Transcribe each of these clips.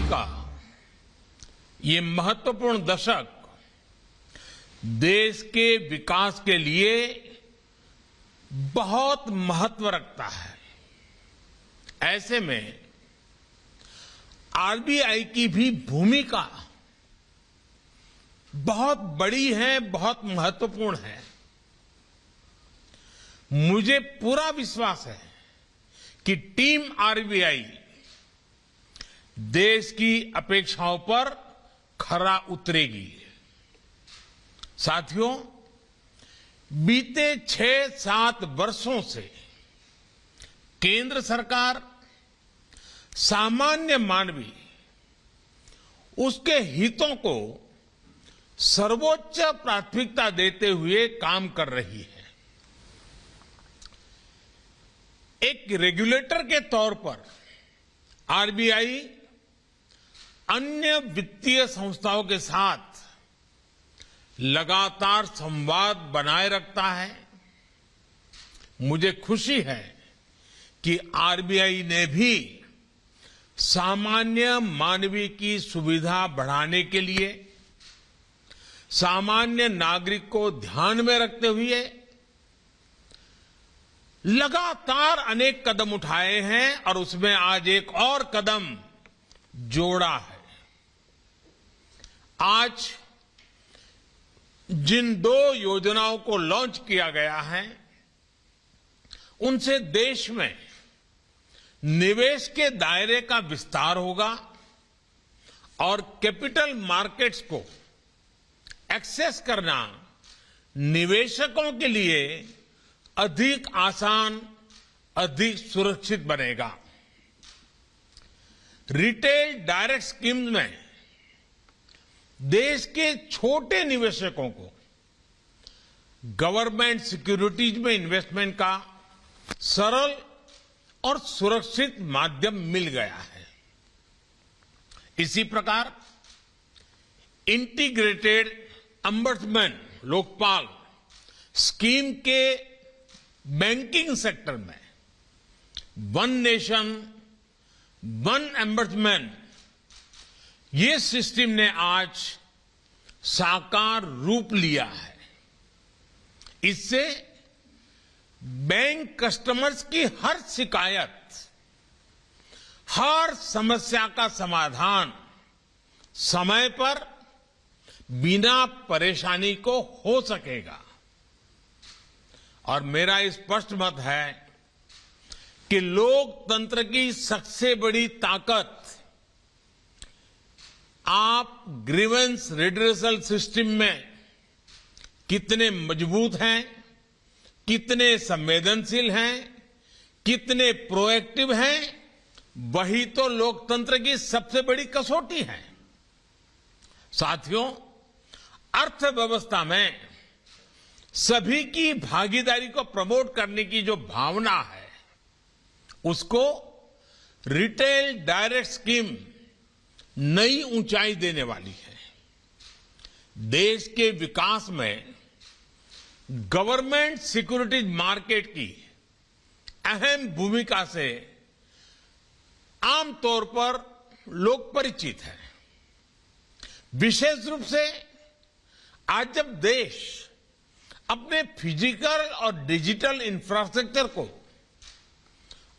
का ये महत्वपूर्ण दशक देश के विकास के लिए बहुत महत्व रखता है। ऐसे में आरबीआई की भी भूमिका बहुत बड़ी है, बहुत महत्वपूर्ण है। मुझे पूरा विश्वास है कि टीम आरबीआई देश की अपेक्षाओं पर खरा उतरेगी। साथियों, बीते 6-7 वर्षों से केंद्र सरकार सामान्य मानवी, उसके हितों को सर्वोच्च प्राथमिकता देते हुए काम कर रही है। एक रेगुलेटर के तौर पर आरबीआई अन्य वित्तीय संस्थाओं के साथ लगातार संवाद बनाए रखता है। मुझे खुशी है कि आरबीआई ने भी सामान्य मानवी की सुविधा बढ़ाने के लिए सामान्य नागरिक को ध्यान में रखते हुए लगातार अनेक कदम उठाए हैं और उसमें आज एक और कदम जोड़ा है। आज जिन 2 योजनाओं को लॉन्च किया गया है, उनसे देश में निवेश के दायरे का विस्तार होगा और कैपिटल मार्केट्स को एक्सेस करना निवेशकों के लिए अधिक आसान, अधिक सुरक्षित बनेगा। रिटेल डायरेक्ट स्कीम्स में देश के छोटे निवेशकों को गवर्नमेंट सिक्योरिटीज में इन्वेस्टमेंट का सरल और सुरक्षित माध्यम मिल गया है। इसी प्रकार इंटीग्रेटेड अंबर्समेंट लोकपाल स्कीम के बैंकिंग सेक्टर में वन नेशन वन एम्बर्समेंट, ये सिस्टम ने आज साकार रूप लिया है। इससे बैंक कस्टमर्स की हर शिकायत, हर समस्या का समाधान समय पर बिना परेशानी को हो सकेगा। और मेरा स्पष्ट मत है कि लोकतंत्र की सबसे बड़ी ताकत आप ग्रीवेंस रिड्रेसल सिस्टम में कितने मजबूत हैं, कितने संवेदनशील हैं, कितने प्रोएक्टिव हैं, वही तो लोकतंत्र की सबसे बड़ी कसौटी है। साथियों, अर्थव्यवस्था में सभी की भागीदारी को प्रमोट करने की जो भावना है, उसको रिटेल डायरेक्ट स्कीम नई ऊंचाई देने वाली है। देश के विकास में गवर्नमेंट सिक्योरिटीज मार्केट की अहम भूमिका से आमतौर पर लोग परिचित हैं। विशेष रूप से आज जब देश अपने फिजिकल और डिजिटल इंफ्रास्ट्रक्चर को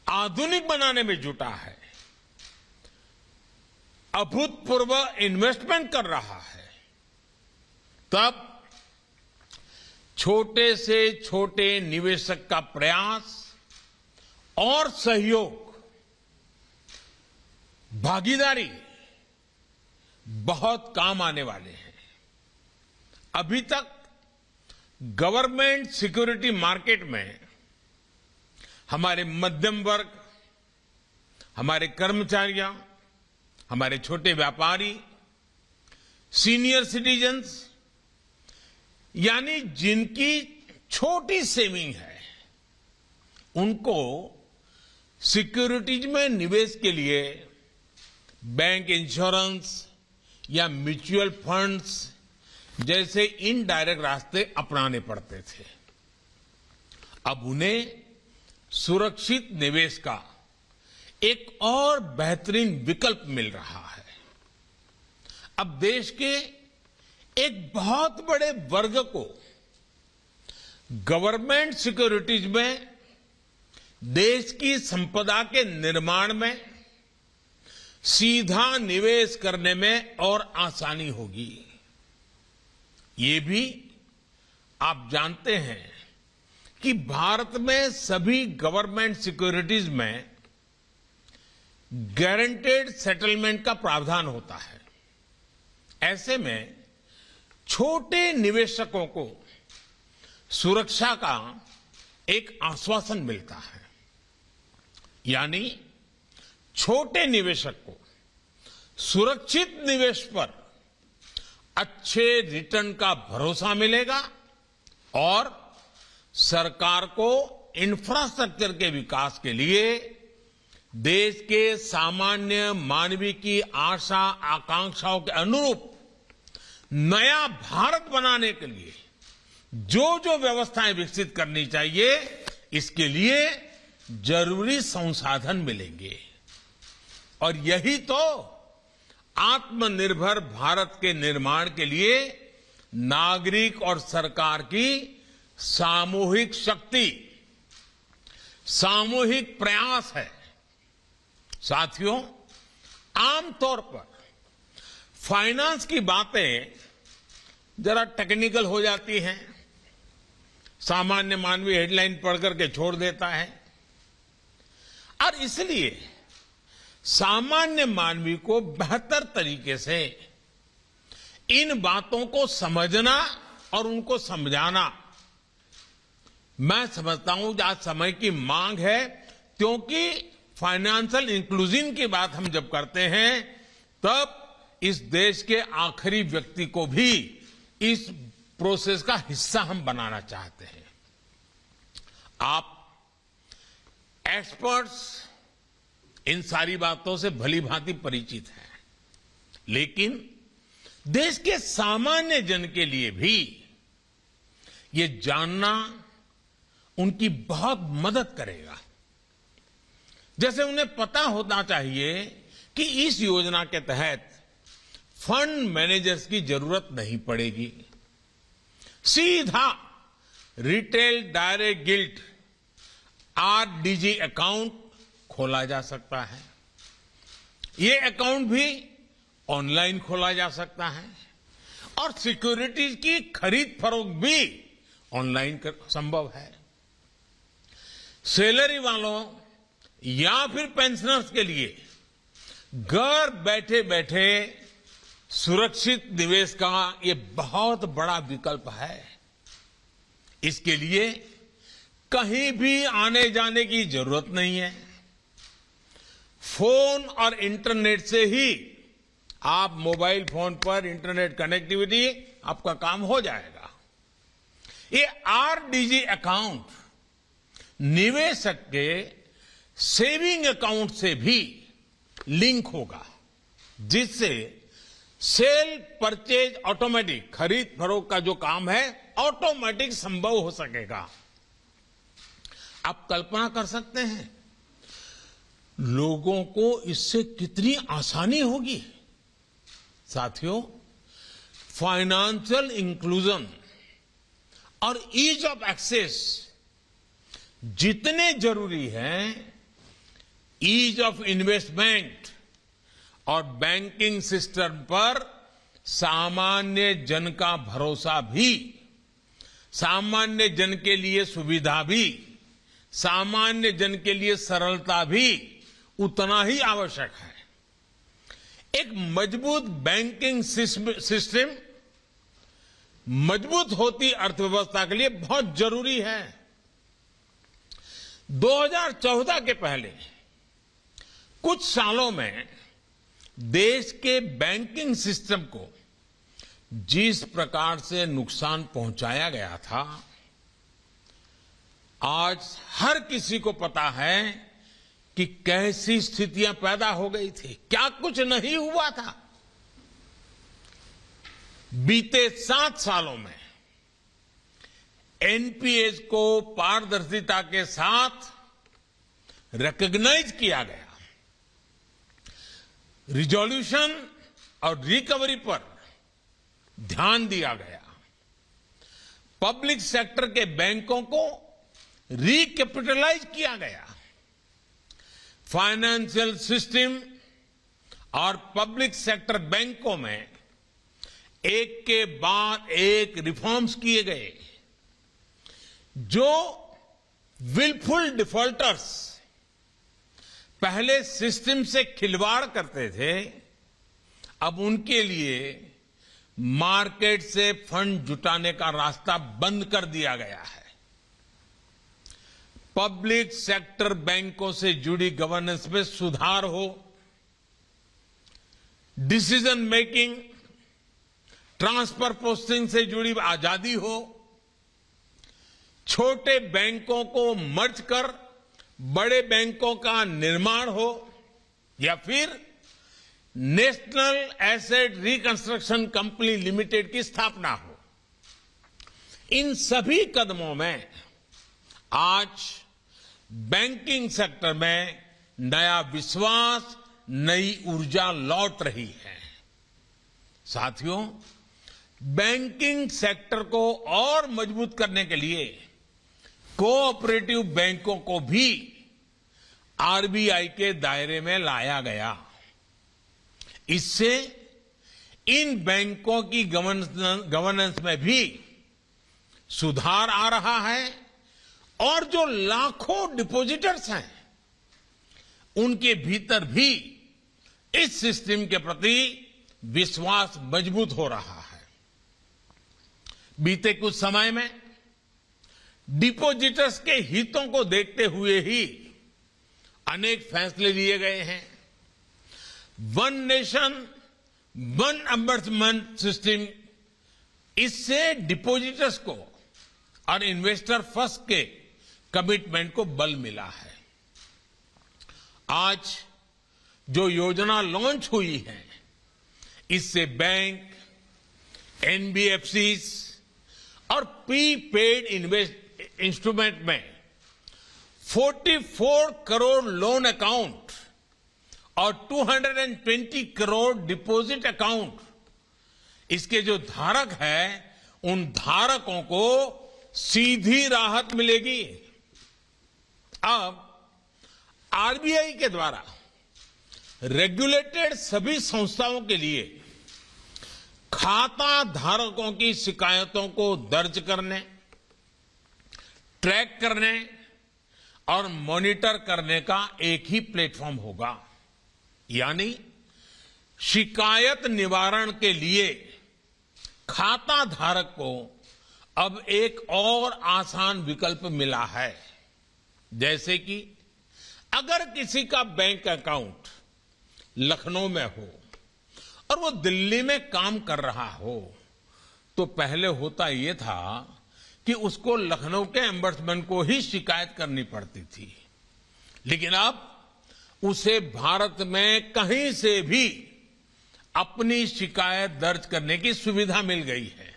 आधुनिक बनाने में जुटा है, अभूतपूर्व इन्वेस्टमेंट कर रहा है, तब छोटे से छोटे निवेशक का प्रयास और सहयोग, भागीदारी बहुत काम आने वाले हैं। अभी तक गवर्नमेंट सिक्योरिटी मार्केट में हमारे मध्यम वर्ग, हमारे कर्मचारियों, हमारे छोटे व्यापारी, सीनियर सिटीजन्स, यानी जिनकी छोटी सेविंग है, उनको सिक्योरिटीज में निवेश के लिए बैंक इंश्योरेंस या म्यूचुअल फंड्स जैसे इनडायरेक्ट रास्ते अपनाने पड़ते थे। अब उन्हें सुरक्षित निवेश का एक और बेहतरीन विकल्प मिल रहा है। अब देश के एक बहुत बड़े वर्ग को गवर्नमेंट सिक्योरिटीज में देश की संपदा के निर्माण में सीधा निवेश करने में और आसानी होगी। ये भी आप जानते हैं कि भारत में सभी गवर्नमेंट सिक्योरिटीज में गारंटेड सेटलमेंट का प्रावधान होता है। ऐसे में छोटे निवेशकों को सुरक्षा का एक आश्वासन मिलता है, यानी छोटे निवेशक को सुरक्षित निवेश पर अच्छे रिटर्न का भरोसा मिलेगा और सरकार को इंफ्रास्ट्रक्चर के विकास के लिए देश के सामान्य मानवीय की आशा आकांक्षाओं के अनुरूप नया भारत बनाने के लिए जो जो व्यवस्थाएं विकसित करनी चाहिए, इसके लिए जरूरी संसाधन मिलेंगे। और यही तो आत्मनिर्भर भारत के निर्माण के लिए नागरिक और सरकार की सामूहिक शक्ति, सामूहिक प्रयास है। साथियों, आमतौर पर फाइनेंस की बातें जरा टेक्निकल हो जाती हैं, सामान्य मानवीय हेडलाइन पढ़ करके छोड़ देता है और इसलिए सामान्य मानवीय को बेहतर तरीके से इन बातों को समझना और उनको समझाना, मैं समझता हूं कि आज समय की मांग है, क्योंकि फाइनेंशियल इंक्लूजन की बात हम जब करते हैं तब इस देश के आखिरी व्यक्ति को भी इस प्रोसेस का हिस्सा हम बनाना चाहते हैं। आप एक्सपर्ट्स इन सारी बातों से भली भांति परिचित हैं, लेकिन देश के सामान्य जन के लिए भी ये जानना उनकी बहुत मदद करेगा। जैसे उन्हें पता होना चाहिए कि इस योजना के तहत फंड मैनेजर्स की जरूरत नहीं पड़ेगी, सीधा retail direct guilt RDG account खोला जा सकता है। ये अकाउंट भी ऑनलाइन खोला जा सकता है और सिक्योरिटीज की खरीद फरोख्त भी ऑनलाइन संभव है। सैलरी वालों या फिर पेंशनर्स के लिए घर बैठे बैठे सुरक्षित निवेश का ये बहुत बड़ा विकल्प है। इसके लिए कहीं भी आने जाने की जरूरत नहीं है। फोन और इंटरनेट से ही आप मोबाइल फोन पर इंटरनेट कनेक्टिविटी आपका काम हो जाएगा। ये आरडीजी अकाउंट निवेशक के सेविंग अकाउंट से भी लिंक होगा, जिससे सेल परचेज ऑटोमेटिक, खरीद फरोख्त का जो काम है ऑटोमेटिक संभव हो सकेगा। आप कल्पना कर सकते हैं लोगों को इससे कितनी आसानी होगी। साथियों, फाइनेंशियल इंक्लूजन और ईज ऑफ एक्सेस जितने जरूरी हैं, ईज ऑफ इन्वेस्टमेंट और बैंकिंग सिस्टम पर सामान्य जन का भरोसा भी, सामान्य जन के लिए सुविधा भी, सामान्य जन के लिए सरलता भी उतना ही आवश्यक है। एक मजबूत बैंकिंग सिस्टम मजबूत होती अर्थव्यवस्था के लिए बहुत जरूरी है। 2014 के पहले कुछ सालों में देश के बैंकिंग सिस्टम को जिस प्रकार से नुकसान पहुंचाया गया था, आज हर किसी को पता है कि कैसी स्थितियां पैदा हो गई थी, क्या कुछ नहीं हुआ था। बीते 7 सालों में एनपीएस को पारदर्शिता के साथ रिकॉग्नाइज किया गया। रिजोल्यूशन और रिकवरी पर ध्यान दिया गया। पब्लिक सेक्टर के बैंकों को रिकैपिटलाइज किया गया। फाइनेंशियल सिस्टम और पब्लिक सेक्टर बैंकों में एक के बाद एक रिफॉर्म्स किए गए। जो विलफुल डिफॉल्टर्स पहले सिस्टम से खिलवाड़ करते थे, अब उनके लिए मार्केट से फंड जुटाने का रास्ता बंद कर दिया गया है। पब्लिक सेक्टर बैंकों से जुड़ी गवर्नेंस में सुधार हो, डिसीजन मेकिंग, ट्रांसफर पोस्टिंग से जुड़ी आजादी हो, छोटे बैंकों को मर्ज कर बड़े बैंकों का निर्माण हो, या फिर national asset reconstruction company limited की स्थापना हो, इन सभी कदमों में आज बैंकिंग सेक्टर में नया विश्वास, नई ऊर्जा लौट रही है। साथियों, बैंकिंग सेक्टर को और मजबूत करने के लिए कोऑपरेटिव बैंकों को भी आरबीआई के दायरे में लाया गया। इससे इन बैंकों की गवर्नेंस में भी सुधार आ रहा है और जो लाखों डिपॉजिटर्स हैं, उनके भीतर भी इस सिस्टम के प्रति विश्वास मजबूत हो रहा है। बीते कुछ समय में डिपॉजिटर्स के हितों को देखते हुए ही अनेक फैसले लिए गए हैं। वन नेशन वन अम्बर्समेंट सिस्टम, इससे डिपॉजिटर्स को और इन्वेस्टर फर्स्ट के कमिटमेंट को बल मिला है। आज जो योजना लॉन्च हुई है, इससे बैंक, एनबीएफसीज और प्रीपेड इंस्ट्रूमेंट में 44 करोड़ लोन अकाउंट और 220 करोड़ डिपॉजिट अकाउंट, इसके जो धारक हैं, उन धारकों को सीधी राहत मिलेगी। अब आरबीआई के द्वारा रेगुलेटेड सभी संस्थाओं के लिए खाता धारकों की शिकायतों को दर्ज करने, ट्रैक करने और मॉनिटर करने का एक ही प्लेटफॉर्म होगा। यानी शिकायत निवारण के लिए खाता धारक को अब एक और आसान विकल्प मिला है। जैसे कि अगर किसी का बैंक अकाउंट लखनऊ में हो और वो दिल्ली में काम कर रहा हो, तो पहले होता यह था कि उसको लखनऊ के एम्बर्समेंट को ही शिकायत करनी पड़ती थी। लेकिन अब उसे भारत में कहीं से भी अपनी शिकायत दर्ज करने की सुविधा मिल गई है।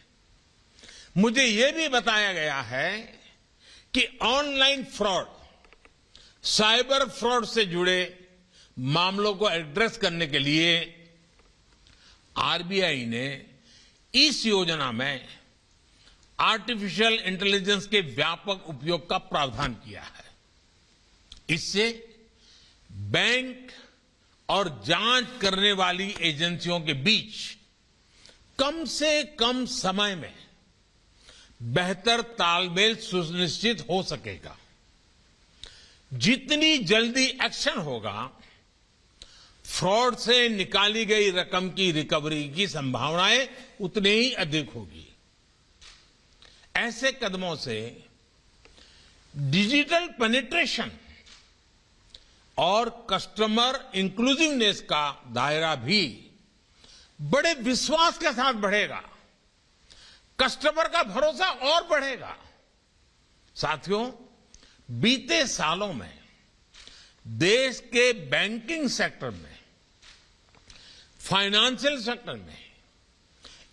मुझे यह भी बताया गया है कि ऑनलाइन फ्रॉड, साइबर फ्रॉड से जुड़े मामलों को एड्रेस करने के लिए आरबीआई ने इस योजना में आर्टिफिशियल इंटेलिजेंस के व्यापक उपयोग का प्रावधान किया है। इससे बैंक और जांच करने वाली एजेंसियों के बीच कम से कम समय में बेहतर तालमेल सुनिश्चित हो सकेगा। जितनी जल्दी एक्शन होगा, फ्रॉड से निकाली गई रकम की रिकवरी की संभावनाएं उतनी ही अधिक होगी। ऐसे कदमों से डिजिटल पेनिट्रेशन और कस्टमर इंक्लूसिवनेस का दायरा भी बड़े विश्वास के साथ बढ़ेगा, कस्टमर का भरोसा और बढ़ेगा। साथियों, बीते सालों में देश के बैंकिंग सेक्टर में, फाइनेंशियल सेक्टर में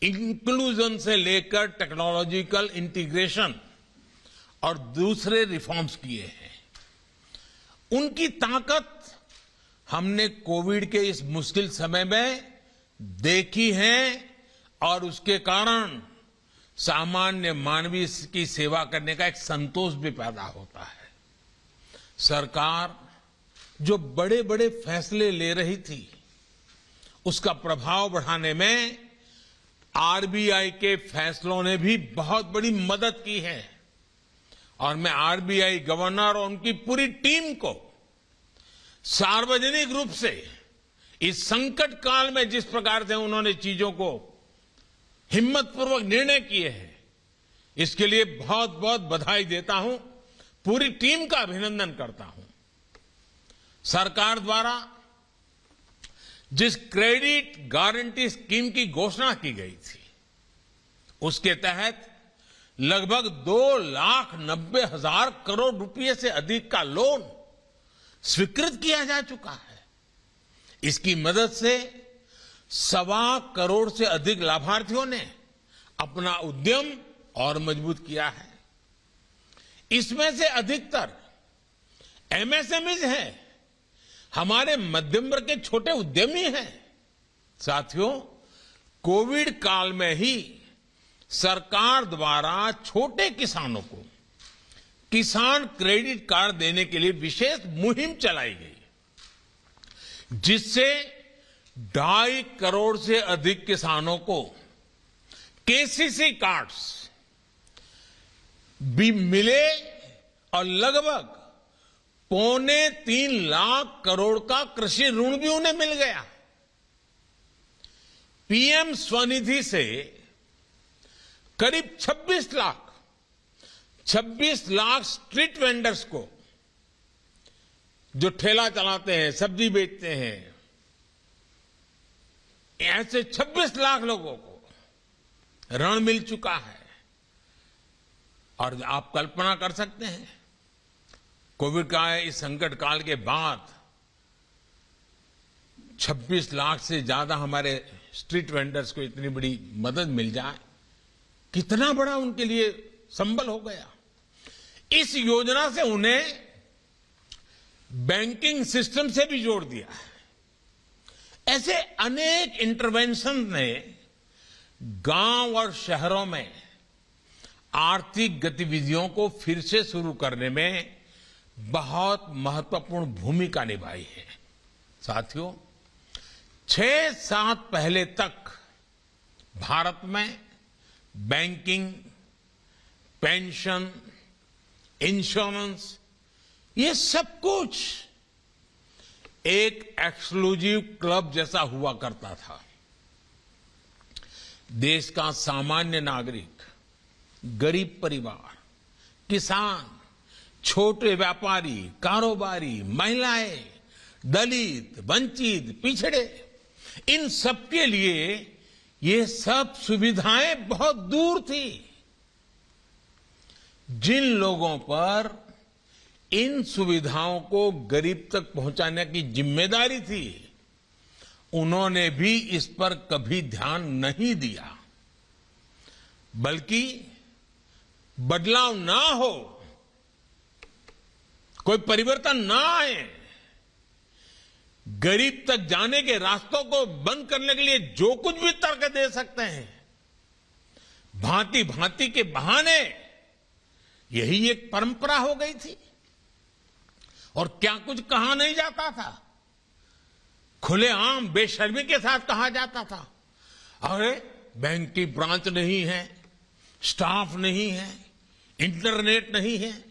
इंक्लूजन से लेकर टेक्नोलॉजिकल इंटीग्रेशन और दूसरे रिफॉर्म्स किए हैं। उनकी ताकत हमने कोविड के इस मुश्किल समय में देखी हैं और उसके कारण सामान्य मानवीय की सेवा करने का एक संतोष भी पैदा होता है। सरकार जो बड़े बड़े फैसले ले रही थी, उसका प्रभाव बढ़ाने में आरबीआई के फैसलों ने भी बहुत बड़ी मदद की है और मैं आरबीआई गवर्नर और उनकी पूरी टीम को सार्वजनिक रूप से इस संकट काल में जिस प्रकार से उन्होंने चीजों को हिम्मतपूर्वक निर्णय किए हैं, इसके लिए बहुत बहुत बधाई देता हूं, पूरी टीम का अभिनंदन करता हूं। सरकार द्वारा जिस क्रेडिट गारंटी स्कीम की घोषणा की गई थी, उसके तहत लगभग 2,90,000 करोड़ रुपए से अधिक का लोन स्वीकृत किया जा चुका है। इसकी मदद से 1.25 करोड़ से अधिक लाभार्थियों ने अपना उद्यम और मजबूत किया है। इसमें से अधिकतर एमएसएमईज हैं, हमारे मध्यम वर्ग के छोटे उद्यमी हैं। साथियों, कोविड काल में ही सरकार द्वारा छोटे किसानों को किसान क्रेडिट कार्ड देने के लिए विशेष मुहिम चलाई गई, जिससे 2.5 करोड़ से अधिक किसानों को केसीसी कार्ड्स भी मिले और लगभग 2.25 लाख करोड़ का कृषि ऋण भी उन्हें मिल गया। पीएम स्वनिधि से करीब 26 लाख स्ट्रीट वेंडर्स को, जो ठेला चलाते हैं, सब्जी बेचते हैं, ऐसे 26 लाख लोगों को ऋण मिल चुका है। और आप कल्पना कर सकते हैं, कोविड का इस संकट काल के बाद 26 लाख से ज्यादा हमारे स्ट्रीट वेंडर्स को इतनी बड़ी मदद मिल जाए, कितना बड़ा उनके लिए संबल हो गया। इस योजना से उन्हें बैंकिंग सिस्टम से भी जोड़ दिया है। ऐसे अनेक इंटरवेंशन ने गांव और शहरों में आर्थिक गतिविधियों को फिर से शुरू करने में बहुत महत्वपूर्ण भूमिका निभाई है। साथियों, 6 साल पहले तक भारत में बैंकिंग, पेंशन, इंश्योरेंस, ये सब कुछ एक एक्सक्लूसिव क्लब जैसा हुआ करता था। देश का सामान्य नागरिक, गरीब परिवार, किसान, छोटे व्यापारी, कारोबारी, महिलाएं, दलित, वंचित, पिछड़े, इन सबके लिए ये सब सुविधाएं बहुत दूर थी। जिन लोगों पर इन सुविधाओं को गरीब तक पहुंचाने की जिम्मेदारी थी, उन्होंने भी इस पर कभी ध्यान नहीं दिया, बल्कि बदलाव ना हो, कोई परिवर्तन ना आए, गरीब तक जाने के रास्तों को बंद करने के लिए जो कुछ भी तर्क दे सकते हैं, भांति भांति के बहाने, यही एक परंपरा हो गई थी। और क्या कुछ कहा नहीं जाता था, खुलेआम बेशर्मी के साथ कहा जाता था, अरे बैंक की ब्रांच नहीं है, स्टाफ नहीं है, इंटरनेट नहीं है,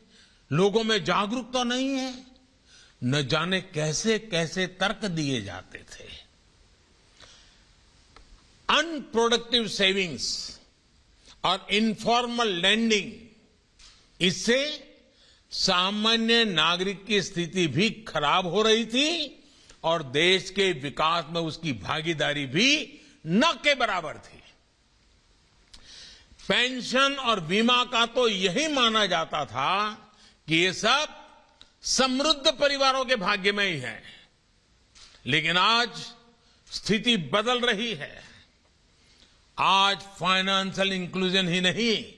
लोगों में जागरूकता नहीं है, न जाने कैसे कैसे तर्क दिए जाते थे। अनप्रोडक्टिव सेविंग्स और इनफॉर्मल लैंडिंग, इससे सामान्य नागरिक की स्थिति भी खराब हो रही थी और देश के विकास में उसकी भागीदारी भी न के बराबर थी। पेंशन और बीमा का तो यही माना जाता था कि ये सब समृद्ध परिवारों के भाग्य में ही है, लेकिन आज स्थिति बदल रही है। आज फाइनेंशियल इंक्लूजन ही नहीं,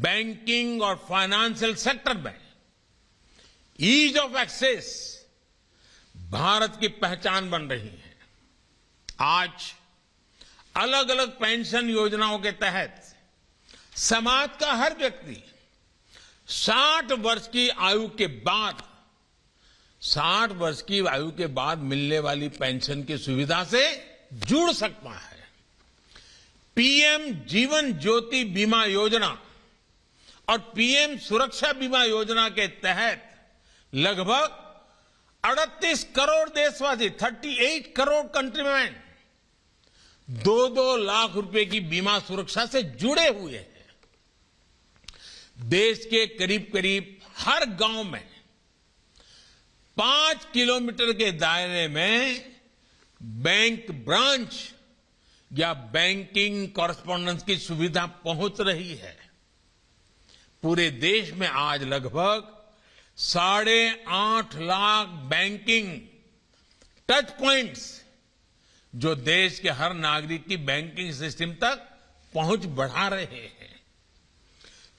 बैंकिंग और फाइनेंशियल सेक्टर में ईज ऑफ एक्सेस भारत की पहचान बन रही है। आज अलग अलग पेंशन योजनाओं के तहत समाज का हर व्यक्ति 60 वर्ष की आयु के बाद 60 वर्ष की आयु के बाद मिलने वाली पेंशन की सुविधा से जुड़ सकता है। पीएम जीवन ज्योति बीमा योजना और पीएम सुरक्षा बीमा योजना के तहत लगभग 38 करोड़ देशवासी 38 करोड़ कंट्रीमैन 2-2 लाख रुपए की बीमा सुरक्षा से जुड़े हुए हैं। देश के करीब करीब हर गांव में 5 किलोमीटर के दायरे में बैंक ब्रांच या बैंकिंग कॉरेस्पॉन्डेंस की सुविधा पहुंच रही है। पूरे देश में आज लगभग 8.5 लाख बैंकिंग टच पॉइंट्स जो देश के हर नागरिक की बैंकिंग सिस्टम तक पहुंच बढ़ा रहे हैं।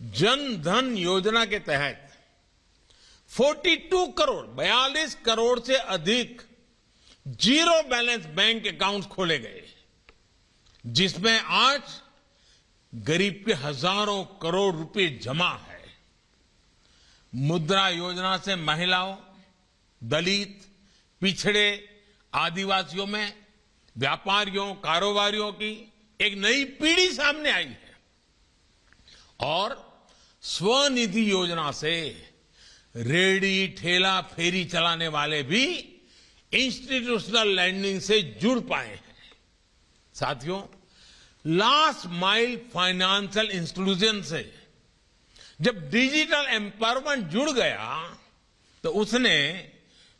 जन धन योजना के तहत 42 करोड़ से अधिक जीरो बैलेंस बैंक अकाउंट खोले गए, जिसमें आज गरीब के हजारों करोड़ रुपए जमा है। मुद्रा योजना से महिलाओं, दलित, पिछड़े, आदिवासियों में व्यापारियों, कारोबारियों की एक नई पीढ़ी सामने आई है। और स्वनिधि योजना से रेहड़ी, ठेला, फेरी चलाने वाले भी इंस्टीट्यूशनल लैंडिंग से जुड़ पाए हैं। साथियों, लास्ट माइल फाइनेंशियल इंस्टीट्यूशन से जब डिजिटल एम्पावरमेंट जुड़ गया तो उसने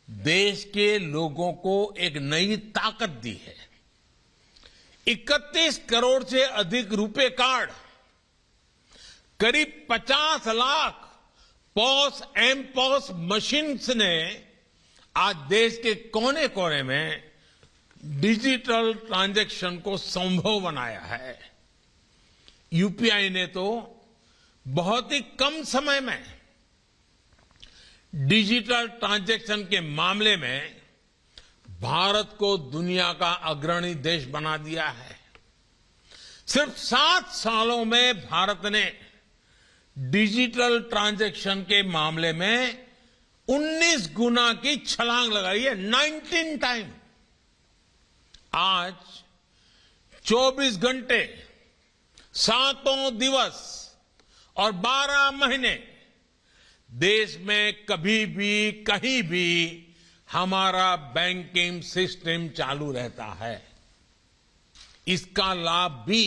देश के लोगों को एक नई ताकत दी है। 31 करोड़ से अधिक रुपए कार्ड, करीब 50 लाख पॉस एमपॉस मशीन्स ने आज देश के कोने कोने में डिजिटल ट्रांजैक्शन को संभव बनाया है। यूपीआई ने तो बहुत ही कम समय में डिजिटल ट्रांजैक्शन के मामले में भारत को दुनिया का अग्रणी देश बना दिया है। सिर्फ 7 सालों में भारत ने डिजिटल ट्रांजैक्शन के मामले में 19 गुना की छलांग लगाई है, 19 टाइम। आज 24 घंटे, 7 दिवस और 12 महीने देश में कभी भी कहीं भी हमारा बैंकिंग सिस्टम चालू रहता है। इसका लाभ भी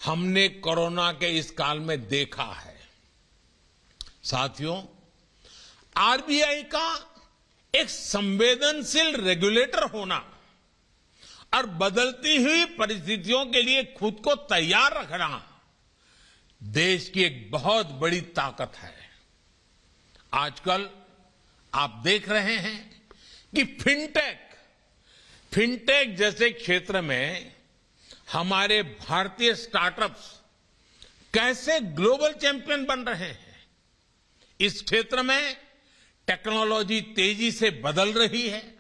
हमने कोरोना के इस काल में देखा है। साथियों, आरबीआई का एक संवेदनशील रेगुलेटर होना और बदलती हुई परिस्थितियों के लिए खुद को तैयार रखना देश की एक बहुत बड़ी ताकत है। आजकल आप देख रहे हैं कि फिनटेक जैसे क्षेत्र में हमारे भारतीय स्टार्टअप्स कैसे ग्लोबल चैंपियन बन रहे हैं। इस क्षेत्र में टेक्नोलॉजी तेजी से बदल रही है